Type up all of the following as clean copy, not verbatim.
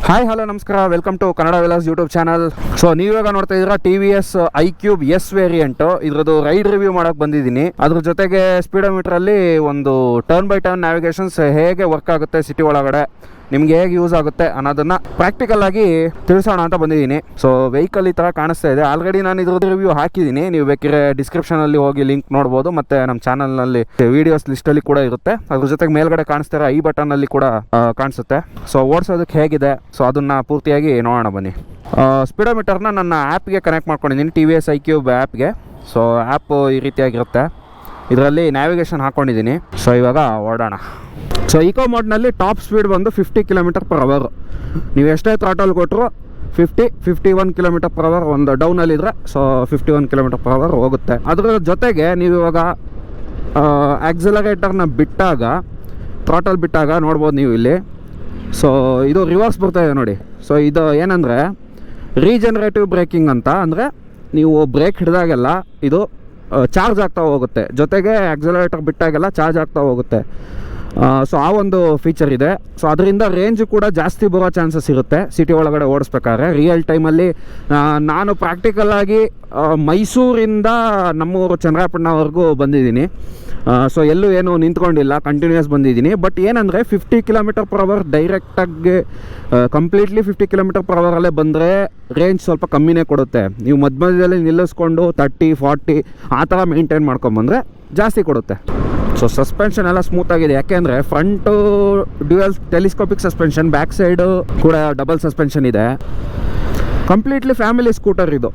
Hi hello ನಮಸ್ಕಾರ, welcome to Kannada Vilas YouTube channel. So ನೀವಾಗ ನೋಡ್ತಾ ಇದ್ದೀರಾ TVS iQube S ವೇರಿಯಂಟ್. ಇದ್ರದ್ದು ರೈಡ್ ರಿವ್ಯೂ ಮಾಡಕ್ ಬಂದಿದ್ದೀನಿ. ಅದ್ರ ಜೊತೆಗೆ ಸ್ಪೀಡೋಮೀಟರ್ ಅಲ್ಲಿ ಒಂದು ಟರ್ನ್ ಬೈ ಟರ್ನ್ ನ್ಯಾವಿಗೇಷನ್ಸ್ ಹೇಗೆ ವರ್ಕ್ ಆಗುತ್ತೆ ಸಿಟಿ ಒಳಗಡೆ, ನಿಮ್ಗೆ ಹೇಗೆ ಯೂಸ್ ಆಗುತ್ತೆ ಅನ್ನೋದನ್ನ ಪ್ರಾಕ್ಟಿಕಲ್ ಆಗಿ ತಿಳಿಸೋಣ ಅಂತ ಬಂದಿದ್ದೀನಿ. ಸೊ ವೆಹಿಕಲ್ ಈ ತರ ಕಾಣಿಸ್ತಾ ಇದೆ. ಆಲ್ರೆಡಿ ನಾನು ಇದ್ರದ್ದು ರಿವ್ಯೂ ಹಾಕಿದ್ದೀನಿ, ನೀವು ಬೇಕಿದ್ರೆ ಡಿಸ್ಕ್ರಿಪ್ಷನ್ ಅಲ್ಲಿ ಹೋಗಿ ಲಿಂಕ್ ನೋಡ್ಬೋದು. ಮತ್ತೆ ನಮ್ಮ ಚಾನಲ್ ನಲ್ಲಿ ವಿಡಿಯೋಸ್ ಲಿಸ್ಟ್ ಅಲ್ಲಿ ಕೂಡ ಇರುತ್ತೆ. ಅದ್ರ ಜೊತೆಗೆ ಮೇಲ್ಗಡೆ ಕಾಣಿಸ್ತಾ ಇರೋ ಈ ಬಟನ್ ಅಲ್ಲಿ ಕೂಡ ಕಾಣಿಸುತ್ತೆ. ಸೊ ಓಡಿಸೋದಕ್ಕೆ ಹೇಗಿದೆ, ಸೊ ಅದನ್ನ ಪೂರ್ತಿಯಾಗಿ ನೋಡೋಣ ಬನ್ನಿ. ಸ್ಪೀಡೋಮೀಟರ್ನ ನನ್ನ ಆ್ಯಪ್ಗೆ ಕನೆಕ್ಟ್ ಮಾಡ್ಕೊಂಡಿದ್ದೀನಿ, TVS iQube ಆ್ಯಪ್ಗೆ. ಸೊ ಆ್ಯಪ್ ಈ ರೀತಿಯಾಗಿರುತ್ತೆ. ಇದರಲ್ಲಿ ನ್ಯಾವಿಗೇಷನ್ ಹಾಕ್ಕೊಂಡಿದ್ದೀನಿ. ಸೊ ಇವಾಗ ಓಡೋಣ. ಸೊ ಇಕೋ ಮೋಡ್ನಲ್ಲಿ ಟಾಪ್ ಸ್ಪೀಡ್ ಬಂದು 50 km/h. ನೀವು ಎಷ್ಟೇ ಥ್ರಾಟಲ್ ಕೊಟ್ಟರು 51 km/h. ಒಂದು ಡೌನಲ್ಲಿದ್ದರೆ ಸೊ 51 km/h ಹೋಗುತ್ತೆ. ಅದರ ಜೊತೆಗೆ ನೀವು ಇವಾಗ ಆಕ್ಸಿಲರೇಟರ್ನ ಬಿಟ್ಟಾಗ, ಥ್ರಾಟಲ್ ಬಿಟ್ಟಾಗ ನೋಡ್ಬೋದು ನೀವು ಇಲ್ಲಿ. ಸೊ ಇದು ರಿವರ್ಸ್ ಬರ್ತಾ ಇದೆ ನೋಡಿ. ಸೊ ಇದು ಏನಂದರೆ ರೀಜನರೇಟಿವ್ ಬ್ರೇಕಿಂಗ್ ಅಂತ. ಅಂದರೆ ನೀವು ಬ್ರೇಕ್ ಹಿಡಿದಾಗೆಲ್ಲ ಇದು ಚಾರ್ಜ್ ಆಗ್ತಾ ಹೋಗುತ್ತೆ, ಜೊತೆಗೆ ಆಕ್ಸಿಲರೇಟರ್ ಬಿಟ್ಟಾಗೆಲ್ಲ ಚಾರ್ಜ್ ಆಗ್ತಾ ಹೋಗುತ್ತೆ. ಸೊ ಆ ಒಂದು ಫೀಚರ್ ಇದೆ. ಸೊ ಅದರಿಂದ ರೇಂಜ್ ಕೂಡ ಜಾಸ್ತಿ ಬರೋ ಚಾನ್ಸಸ್ ಇರುತ್ತೆ ಸಿಟಿ ಒಳಗಡೆ ಓಡಿಸ್ಬೇಕಾದ್ರೆ. ರಿಯಲ್ ಟೈಮಲ್ಲಿ ನಾನು ಪ್ರಾಕ್ಟಿಕಲ್ಲಾಗಿ ಮೈಸೂರಿಂದ ನಮ್ಮೂರು ಚಂದ್ರಾಪಟ್ಟಣವರೆಗೂ ಬಂದಿದ್ದೀನಿ. ಸೊ ಎಲ್ಲೂ ಏನು ನಿಂತ್ಕೊಂಡಿಲ್ಲ, ಕಂಟಿನ್ಯೂಸ್ ಬಂದಿದ್ದೀನಿ. ಬಟ್ ಏನಂದರೆ 50 km/h ಡೈರೆಕ್ಟಾಗಿ ಕಂಪ್ಲೀಟ್ಲಿ 50 km/h ಬಂದರೆ ರೇಂಜ್ ಸ್ವಲ್ಪ ಕಮ್ಮಿನೇ ಕೊಡುತ್ತೆ. ನೀವು ಮಧ್ಯದಲ್ಲಿ ನಿಲ್ಲಿಸ್ಕೊಂಡು 30-40 ಆ ಥರ ಮೇಂಟೈನ್ ಮಾಡ್ಕೊಂಬಂದರೆ ಜಾಸ್ತಿ ಕೊಡುತ್ತೆ. ಸೊ ಸಸ್ಪೆನ್ಷನ್ ಎಲ್ಲ ಸ್ಮೂತ್ ಆಗಿದೆ, ಯಾಕೆಂದರೆ front dual telescopic suspension, back side ಕೂಡ ಡಬಲ್ ಸಸ್ಪೆನ್ಷನ್ ಇದೆ. ಕಂಪ್ಲೀಟ್ಲಿ ಫ್ಯಾಮಿಲಿ ಸ್ಕೂಟರ್ ಇದು.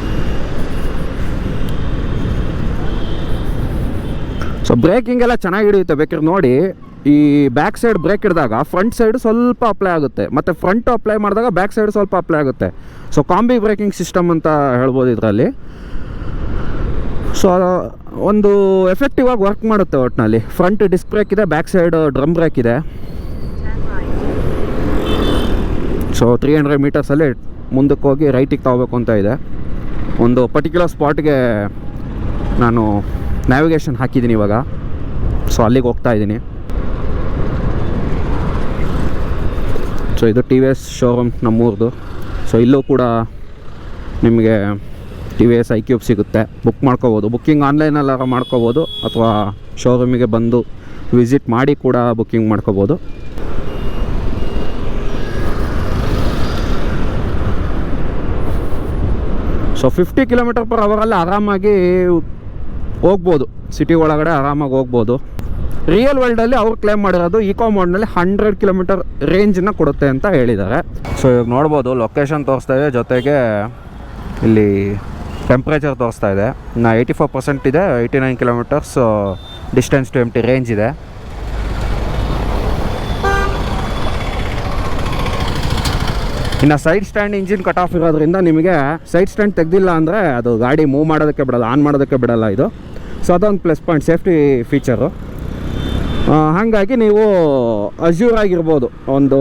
ಸೊ ಬ್ರೇಕಿಂಗ್ ಎಲ್ಲ ಚೆನ್ನಾಗಿ ಹಿಡಿಯುತ್ತೆ, ಬೇಕಾದ್ರೆ ನೋಡಿ. ಈ ಬ್ಯಾಕ್ ಸೈಡ್ ಬ್ರೇಕ್ ಹಿಡಿದಾಗ ಫ್ರಂಟ್ ಸೈಡ್ ಸ್ವಲ್ಪ ಅಪ್ಲೈ ಆಗುತ್ತೆ, ಮತ್ತು ಫ್ರಂಟ್ ಅಪ್ಲೈ ಮಾಡಿದಾಗ ಬ್ಯಾಕ್ ಸೈಡ್ ಸ್ವಲ್ಪ ಅಪ್ಲೈ ಆಗುತ್ತೆ. ಸೊ ಕಾಂಬಿ ಬ್ರೇಕಿಂಗ್ ಸಿಸ್ಟಮ್ ಅಂತ ಹೇಳ್ಬೋದು ಇದರಲ್ಲಿ. ಸೊ ಒಂದು ಎಫೆಕ್ಟಿವ್ ಆಗಿ ವರ್ಕ್ ಮಾಡುತ್ತೆ ಒಟ್ಟಿನಲ್ಲಿ. ಫ್ರಂಟ್ ಡಿಸ್ಕ್ ಬ್ರೇಕ್ ಇದೆ, ಬ್ಯಾಕ್ ಸೈಡ್ ಡ್ರಮ್ ಬ್ರೇಕ್ ಇದೆ. ಸೊ 300 ಮೀಟರ್ಸಲ್ಲಿ ಮುಂದಕ್ಕೆ ಹೋಗಿ ರೈಟಿಗೆ ತಗೋಬೇಕು ಅಂತ ಇದೆ. ಒಂದು ಪರ್ಟಿಕ್ಯುಲರ್ ಸ್ಪಾಟ್ಗೆ ನಾನು ನ್ಯಾವಿಗೇಷನ್ ಹಾಕಿದ್ದೀನಿ ಇವಾಗ. ಸೊ ಅಲ್ಲಿಗೆ ಹೋಗ್ತಾ ಇದ್ದೀನಿ. ಸೊ ಇದು TVS ಶೋರೂಮ್ ನಮ್ಮೂರ್ದು. ಸೊ ಇಲ್ಲೂ ಕೂಡ ನಿಮಗೆ TVS iQube ಸಿಗುತ್ತೆ, ಬುಕ್ ಮಾಡ್ಕೋಬೋದು. ಬುಕ್ಕಿಂಗ್ ಆನ್ಲೈನಲ್ಲಾರ ಮಾಡ್ಕೋಬೋದು, ಅಥವಾ ಶೋರೂಮಿಗೆ ಬಂದು ವಿಸಿಟ್ ಮಾಡಿ ಕೂಡ ಬುಕ್ಕಿಂಗ್ ಮಾಡ್ಕೋಬೋದು. ಸೊ 50 km/h ಆರಾಮಾಗಿ ಹೋಗ್ಬೋದು, ಸಿಟಿ ಒಳಗಡೆ ಆರಾಮಾಗಿ ಹೋಗ್ಬೋದು. ರಿಯಲ್ ವರ್ಲ್ಡಲ್ಲಿ ಅವ್ರು ಕ್ಲೇಮ್ ಮಾಡಿರೋದು ಇಕೋ ಮೋಡ್ನಲ್ಲಿ 100 km ರೇಂಜನ್ನ ಕೊಡುತ್ತೆ ಅಂತ ಹೇಳಿದ್ದಾರೆ. ಸೊ ಇವಾಗ ನೋಡ್ಬೋದು ಲೊಕೇಶನ್ ತೋರಿಸ್ತಾ ಇದೆ, ಜೊತೆಗೆ ಇಲ್ಲಿ ಟೆಂಪ್ರೇಚರ್ ತೋರಿಸ್ತಾ ಇದೆ. ಇನ್ನು 84% ಇದೆ, 89 km distance to empty range ಇದೆ. ಇನ್ನು side stand engine cut off ಇರೋದ್ರಿಂದ ನಿಮಗೆ ಸೈಡ್ ಸ್ಟ್ಯಾಂಡ್ ತೆಗೆದಿಲ್ಲ ಅಂದರೆ ಅದು ಗಾಡಿ ಮೂವ್ ಮಾಡೋದಕ್ಕೆ ಬಿಡಲ್ಲ, ಆನ್ ಮಾಡೋದಕ್ಕೆ ಬಿಡಲ್ಲ ಇದು. ಸೊ ಅದೊಂದು ಪ್ಲಸ್ ಪಾಯಿಂಟ್, ಸೇಫ್ಟಿ ಫೀಚರು. ಹಾಗಾಗಿ ನೀವು ಅಶ್ಯೂರ್ ಆಗಿರ್ಬೋದು, ಒಂದು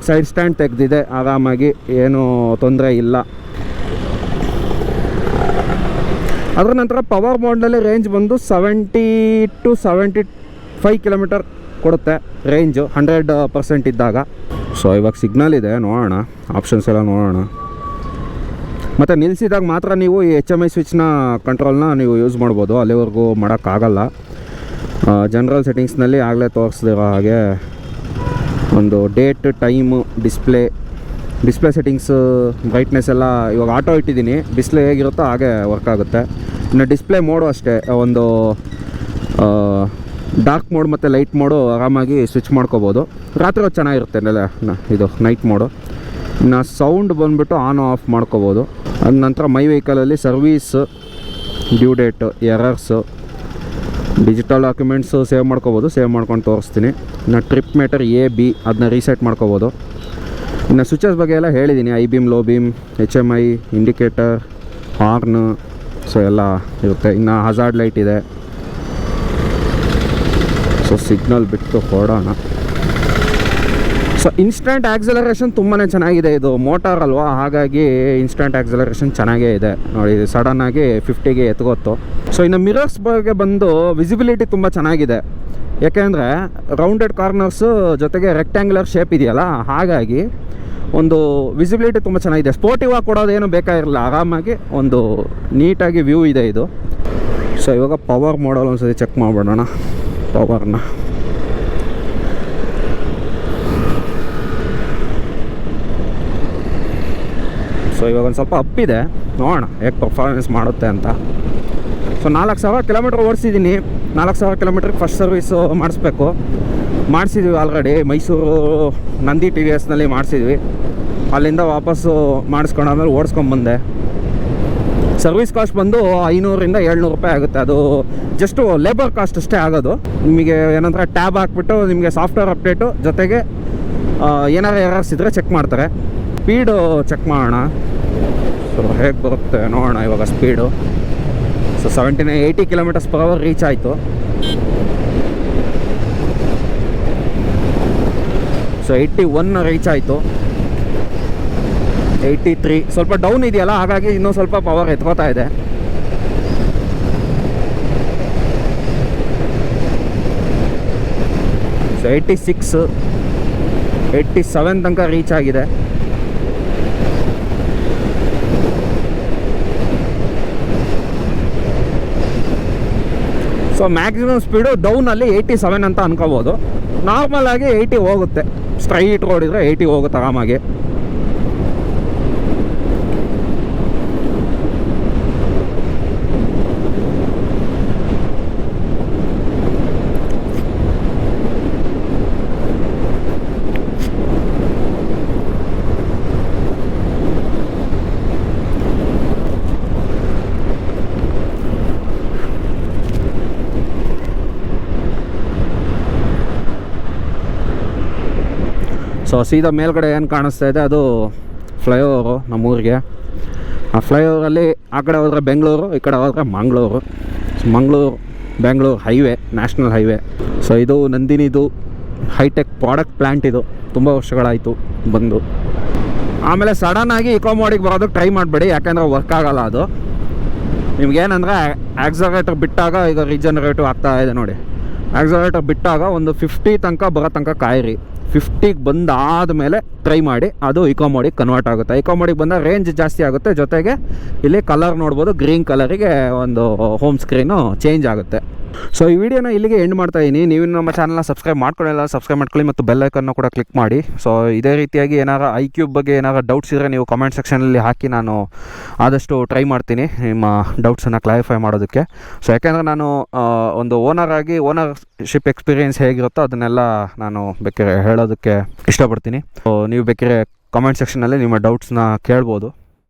ಸೈಡ್ ಸ್ಟ್ಯಾಂಡ್ ತೆಗೆದಿದೆ ಆರಾಮಾಗಿ, ಏನೂ ತೊಂದರೆ ಇಲ್ಲ. ಅದರ ನಂತರ ಪವರ್ ಮೋಡ್ನಲ್ಲಿ ರೇಂಜ್ ಬಂದು 70 to 75 km ಕೊಡುತ್ತೆ ರೇಂಜು 100% ಇದ್ದಾಗ. ಸೊ ಇವಾಗ ಸಿಗ್ನಲ್ ಇದೆ, ನೋಡೋಣ ಆಪ್ಷನ್ಸ್ ಎಲ್ಲ ನೋಡೋಣ. ಮತ್ತು ನಿಲ್ಲಿಸಿದಾಗ ಮಾತ್ರ ನೀವು ಈ HMI ಸ್ವಿಚ್ನ ಕಂಟ್ರೋಲ್ನ ನೀವು ಯೂಸ್ ಮಾಡ್ಬೋದು, ಅಲ್ಲಿವರೆಗೂ ಮಾಡೋಕ್ಕಾಗಲ್ಲ. ಜನರಲ್ ಸೆಟ್ಟಿಂಗ್ಸ್ನಲ್ಲಿ ಆಗಲೇ ತೋರಿಸ್ದಿರೋ ಹಾಗೆ ಒಂದು date, time, display settings, brightness ಎಲ್ಲ ಇವಾಗ ಆಟೋ ಇಟ್ಟಿದ್ದೀನಿ. ಡಿಸ್ಪ್ಲೇ ಹೇಗಿರುತ್ತೋ ಹಾಗೆ ವರ್ಕ್ ಆಗುತ್ತೆ. ಇನ್ನು ಡಿಸ್ಪ್ಲೇ ಮೋಡು ಅಷ್ಟೇ, ಒಂದು ಡಾರ್ಕ್ ಮೋಡ್ ಮತ್ತು ಲೈಟ್ ಮೋಡು ಆರಾಮಾಗಿ ಸ್ವಿಚ್ ಮಾಡ್ಕೋಬೋದು. ರಾತ್ರಿ ಹೊತ್ತು ಚೆನ್ನಾಗಿರುತ್ತೆ ಇದು ನೈಟ್ ಮೋಡು. ಇನ್ನು ಸೌಂಡ್ ಬಂದುಬಿಟ್ಟು ಆನ್ ಆಫ್ ಮಾಡ್ಕೋಬೋದು. ಅದ ನಂತರ ಮೈ ವೆಹಿಕಲಲ್ಲಿ service, due date, errors, digital documents save ಮಾಡ್ಕೋಬೋದು. ಸೇವ್ ಮಾಡ್ಕೊಂಡು ತೋರಿಸ್ತೀನಿ. ಇನ್ನು ಟ್ರಿಪ್ ಮೀಟರ್ A-B ಅದನ್ನ ರೀಸೆಟ್ ಮಾಡ್ಕೋಬೋದು. ಇನ್ನು ಸ್ವಿಚಸ್ ಬಗ್ಗೆ ಎಲ್ಲ ಹೇಳಿದ್ದೀನಿ, I beam, low beam, HMI, indicator, horn, so ಎಲ್ಲ ಇರುತ್ತೆ. ಇನ್ನು ಹಜಾರ್ಡ್ ಲೈಟ್ ಇದೆ. ಸೊ ಸಿಗ್ನಲ್ ಬಿಟ್ಟು ಹೊರಡೋಣ. ಸೊ ಇನ್ಸ್ಟಂಟ್ ಆಕ್ಸಲರೇಷನ್ ತುಂಬಾ ಚೆನ್ನಾಗಿದೆ. ಇದು ಮೋಟಾರ್ ಅಲ್ವಾ, ಹಾಗಾಗಿ ಇನ್ಸ್ಟಂಟ್ ಆಕ್ಸಲರೇಷನ್ ಚೆನ್ನಾಗೇ ಇದೆ ನೋಡಿ. ಸಡನ್ನಾಗಿ 50ಗೆ ಎತ್ಕೊತ್ತು. ಸೊ ಇನ್ನು ಮಿರರ್ಸ್ ಬಗ್ಗೆ ಬಂದು ವಿಸಿಬಿಲಿಟಿ ತುಂಬ ಚೆನ್ನಾಗಿದೆ. ಯಾಕೆಂದರೆ ರೌಂಡೆಡ್ ಕಾರ್ನರ್ಸು ಜೊತೆಗೆ ರೆಕ್ಟ್ಯಾಂಗ್ಯುಲರ್ ಶೇಪ್ ಇದೆಯಲ್ಲ, ಹಾಗಾಗಿ ಒಂದು ವಿಸಿಬಿಲಿಟಿ ತುಂಬ ಚೆನ್ನಾಗಿದೆ. ಸ್ಪೋರ್ಟಿವ್ ಆಗಿ ಕೊಡೋದೇನು ಬೇಕಾಗಿರಲ್ಲ, ಆರಾಮಾಗಿ ಒಂದು ನೀಟಾಗಿ ವ್ಯೂ ಇದೆ ಇದು. ಸೊ ಇವಾಗ ಪವರ್ ಮಾಡಲ್ ಒಂದ್ಸತಿ ಚೆಕ್ ಮಾಡಿಬಿಡೋಣ ಪವರ್ನ. ಸೊ ಇವಾಗ ಒಂದು ಸ್ವಲ್ಪ ಅಪ್ಪಿದೆ, ನೋಡೋಣ ಹೇಗೆ ಪರ್ಫಾರ್ಮೆನ್ಸ್ ಮಾಡುತ್ತೆ ಅಂತ. ಸೊ 4000 ಕಿಲೋಮೀಟ್ರ್ ಓಡಿಸಿದ್ದೀನಿ. 4000 ಕಿಲೋಮೀಟ್ರಿಗೆ ಫಸ್ಟ್ ಸರ್ವಿಸು ಮಾಡಿಸಿದ್ವಿ ಆಲ್ರೆಡಿ. ಮೈಸೂರು ನಂದಿ TVSನಲ್ಲಿ ಮಾಡಿಸಿದ್ವಿ. ಅಲ್ಲಿಂದ ವಾಪಸ್ಸು ಮಾಡಿಸ್ಕೊಂಡಾದ್ಮೇಲೆ ಓಡಿಸ್ಕೊಂಬಂದೆ. ಸರ್ವಿಸ್ ಕಾಸ್ಟ್ ಬಂದು 500ರಿಂದ 700 ರೂಪಾಯಿ ಆಗುತ್ತೆ. ಅದು ಜಸ್ಟು ಲೇಬರ್ ಕಾಸ್ಟ್ ಅಷ್ಟೇ ಆಗೋದು. ನಿಮಗೆ ಏನಂದರೆ ಟ್ಯಾಬ್ ಹಾಕ್ಬಿಟ್ಟು ನಿಮಗೆ ಸಾಫ್ಟ್ವೇರ್ ಅಪ್ಡೇಟು ಜೊತೆಗೆ ಏನಾರು ಎರರ್ಸ್ ಇದ್ದರೆ ಚೆಕ್ ಮಾಡ್ತಾರೆ. ಸ್ಪೀಡು ಚೆಕ್ ಮಾಡೋಣ. ಸೊ ಹೇಗೆ ಬರುತ್ತೆ ನೋಡೋಣ ಇವಾಗ ಸ್ಪೀಡು. ಸೊ 80 km/h ರೀಚ್ ಆಯಿತು. ಸೊ 81 ರೀಚ್ ಆಯಿತು. 83 ಸ್ವಲ್ಪ ಡೌನ್ ಇದೆಯಲ್ಲ, ಹಾಗಾಗಿ ಇನ್ನೂ ಸ್ವಲ್ಪ ಪವರ್ ಎತ್ಕೋತಾ ಇದೆ. ಸೊ 86, 87 ತನಕ ರೀಚ್ ಆಗಿದೆ. ಸೊ ಮ್ಯಾಕ್ಸಿಮಮ್ ಸ್ಪೀಡು ಡೌನಲ್ಲಿ 87 ಅಂತ ಅನ್ಕೋಬೋದು. ನಾರ್ಮಲ್ ಆಗಿ 80 ಹೋಗುತ್ತೆ. ಸ್ಟ್ರೈಟ್ ರೋಡ್ ಇದ್ರೆ 80 ಹೋಗುತ್ತೆ ಆರಾಮಾಗಿ. ಸೊ ಸೀದಾ ಮೇಲ್ಗಡೆ ಏನು ಕಾಣಿಸ್ತಾ ಇದೆ ಅದು ಫ್ಲೈಓವರು ನಮ್ಮೂರಿಗೆ. ಆ ಫ್ಲೈಓವರಲ್ಲಿ ಆ ಕಡೆ ಹೋದರೆ ಬೆಂಗಳೂರು, ಈ ಕಡೆ ಹೋದರೆ Mangaluru. Bengaluru highway, national highway. So ಇದು ನಂದಿನಿದು ಹೈಟೆಕ್ ಪ್ರಾಡಕ್ಟ್ ಪ್ಲ್ಯಾಂಟ್. ಇದು ತುಂಬ ವರ್ಷಗಳಾಯಿತು ಬಂದು. ಆಮೇಲೆ ಸಡನ್ನಾಗಿ ಇಕೋ ಮೋಡಿಗೆ ಬರೋದಕ್ಕೆ ಟ್ರೈ ಮಾಡಬೇಡಿ, ಯಾಕೆಂದರೆ ವರ್ಕ್ ಆಗೋಲ್ಲ ಅದು. ನಿಮ್ಗೇನಂದರೆ ಆಕ್ಸಲರೇಟರ್ ಬಿಟ್ಟಾಗ ಈಗ ರೀಜನರೇಟಿವ್ ಆಗ್ತಾ ಇದೆ ನೋಡಿ. ಆಕ್ಸಲರೇಟರ್ ಬಿಟ್ಟಾಗ ಒಂದು 50 ತನಕ ಬರೋ ತನಕ ಕಾಯಿರಿ. 50ಗೆ ಬಂದಾದ ಮೇಲೆ ಟ್ರೈ ಮಾಡಿ, ಅದು ಇಕೋ ಮೋಡಿಗೆ ಕನ್ವರ್ಟ್ ಆಗುತ್ತೆ. ಇಕೋ ಮೋಡಿಗೆ ಬಂದಾಗ ರೇಂಜ್ ಜಾಸ್ತಿ ಆಗುತ್ತೆ, ಜೊತೆಗೆ ಇಲ್ಲಿ ಕಲರ್ ನೋಡ್ಬೋದು, ಗ್ರೀನ್ ಕಲರಿಗೆ ಒಂದು ಹೋಮ್ ಸ್ಕ್ರೀನು ಚೇಂಜ್ ಆಗುತ್ತೆ. ಸೊ ಈ ವಿಡಿಯೋನ ಇಲ್ಲಿಗೆ ಎಂಡ್ ಮಾಡ್ತಾ ಇದ್ದೀನಿ. ನೀವು ನಮ್ಮ ಚಾನಲ್ನ ಸಬ್ಸ್ಕ್ರೈಬ್ ಮಾಡ್ಕೊಳ್ಳಿಲ್ಲ, ಸಬ್ಸ್ಕ್ರೈಬ್ ಮಾಡ್ಕೊಳ್ಳಿ ಮತ್ತು ಬೆಲ್ ಐಕನ್ನು ಕೂಡ ಕ್ಲಿಕ್ ಮಾಡಿ. ಸೊ ಇದೇ ರೀತಿಯಾಗಿ ಏನಾರು iQube ಬಗ್ಗೆ ಏನಾರು ಡೌಟ್ಸ್ ಇದ್ದರೆ ನೀವು ಕಮೆಂಟ್ ಸೆಕ್ಷನಲ್ಲಿ ಹಾಕಿ, ನಾನು ಆದಷ್ಟು ಟ್ರೈ ಮಾಡ್ತೀನಿ ನಿಮ್ಮ ಡೌಟ್ಸನ್ನು ಕ್ಲಾರಿಫೈ ಮಾಡೋದಕ್ಕೆ. ಸೊ ಯಾಕೆಂದರೆ ನಾನು ಒಂದು ಓನರ್ಶಿಪ್ ಎಕ್ಸ್ಪೀರಿಯೆನ್ಸ್ ಹೇಗಿರುತ್ತೋ ಅದನ್ನೆಲ್ಲ ನಾನು ಬೇಕಾದ್ರೆ ಹೇಳೋದಕ್ಕೆ ಇಷ್ಟಪಡ್ತೀನಿ. ಸೊ ನೀವು ಬೇಕಾದ್ರೆ ಕಮೆಂಟ್ ಸೆಕ್ಷನಲ್ಲಿ ನಿಮ್ಮ ಡೌಟ್ಸ್ನ ಕೇಳ್ಬೋದು.